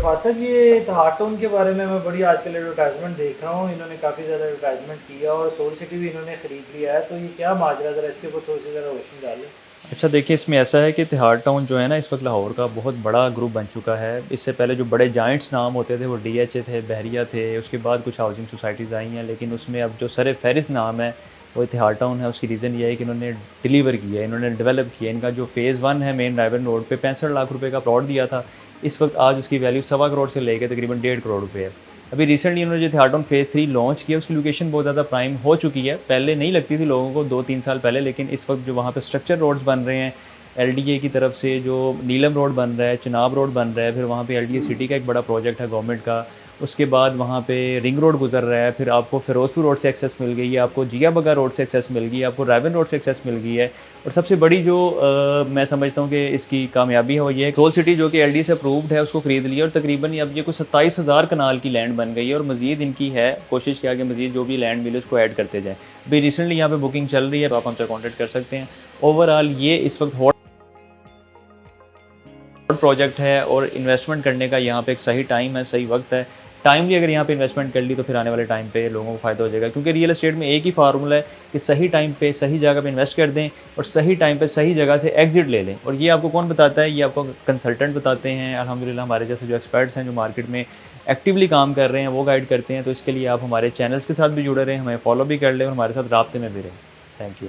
फासक ये थाटून के बारे में मैं बड़ी आजकल एडवर्टाइजमेंट देख रहा हूँ, इन्होंने काफ़ी ज़्यादा एडवर्टाइजमेंट किया और सोल सिटी भी इन्होंने ख़रीद लिया है, तो ये क्या माजरा ज़रा इसके ऊपर थोड़ी सी ज़रा रोशनी डालें। अच्छा देखिए, इसमें ऐसा है कि तिहाड़ टाउन जो है ना इस वक़्त लाहौर का बहुत बड़ा ग्रुप बन चुका है। इससे पहले जो बड़े जायंट्स नाम होते थे वो डीएचए थे, बहरिया थे, उसके बाद कुछ हाउसिंग सोसाइटीज़ आई हैं, लेकिन उसमें अब जो सर-ए-फ़हरिस्त नाम है वो तिहाड़ टाउन है। उसकी रीज़न ये है कि इन्होंने डिलीवर किया है, इन्होंने डेवलप किया है। इनका जो फ़ेज़ 1 है मेन रायबन रोड पे 65 लाख रुपए का प्लॉट दिया था। इस वक़्त आज उसकी वैल्यू सवा करोड़ से लेके तकरीबन डेढ़ करोड़ रुपए है। अभी रिसेंटली उन्होंने जो थिएटर फेज़ 3 लॉन्च किया, उसकी लोकेशन बहुत ज़्यादा प्राइम हो चुकी है। पहले नहीं लगती थी लोगों को 2-3 साल पहले, लेकिन इस वक़्त जो वहाँ पे स्ट्रक्चर रोड्स बन रहे हैं, एलडीए की तरफ से जो नीलम रोड बन रहा है, चिनाब रोड बन रहा है, फिर वहाँ पे एलडीए सिटी का एक बड़ा प्रोजेक्ट है गवर्नमेंट का। उसके बाद वहाँ पे रिंग रोड गुज़र रहा है, फिर आपको फ़िरोज़पुर रोड से एक्सेस मिल गई है, आपको जिया बग्गा रोड से एक्सेस मिल गई है, आपको रायबन रोड से एक्सेस मिल गई है। और सबसे बड़ी जो मैं समझता हूँ कि इसकी कामयाबी है वो ये है, सोल सिटी जो कि एलडी से अप्रूव्ड है उसको खरीद लिया और तकरीबन अब ये कुछ 27,000 कनाल की लैंड बन गई है और मज़ीद इनकी है कोशिश क्या कि मज़ीद जो भी लैंड मिले उसको ऐड करते जाएँ। अभी रिसेंटली यहाँ पे बुकिंग चल रही है, तो आप हमसे कॉन्टैक्ट कर सकते हैं। ओवरऑल ये इस वक्त हॉट प्रोजेक्ट है और इन्वेस्टमेंट करने का यहाँ पे एक सही टाइम है, सही वक्त है। टाइमली अगर यहाँ पे इन्वेस्टमेंट कर ली तो फिर आने वाले टाइम पे लोगों को फ़ायदा हो जाएगा, क्योंकि रियल एस्टेट में एक ही फार्मूला है कि सही टाइम पे सही जगह पे इन्वेस्ट कर दें और सही टाइम पे सही जगह से एग्जिट ले लें। और ये आपको कौन बताता है? ये आपको कंसल्टेंट बताते हैं। अल्हम्दुलिल्लाह हमारे जैसे जो एक्सपर्ट्स हैं जो मार्केट में एक्टिवली काम कर रहे हैं वो गाइड करते हैं। तो इसके लिए आप हमारे चैनल्स के साथ भी जुड़े रहें, हमें फॉलो भी कर लें और हमारे साथ राब्ते में भी रहें। Thank you.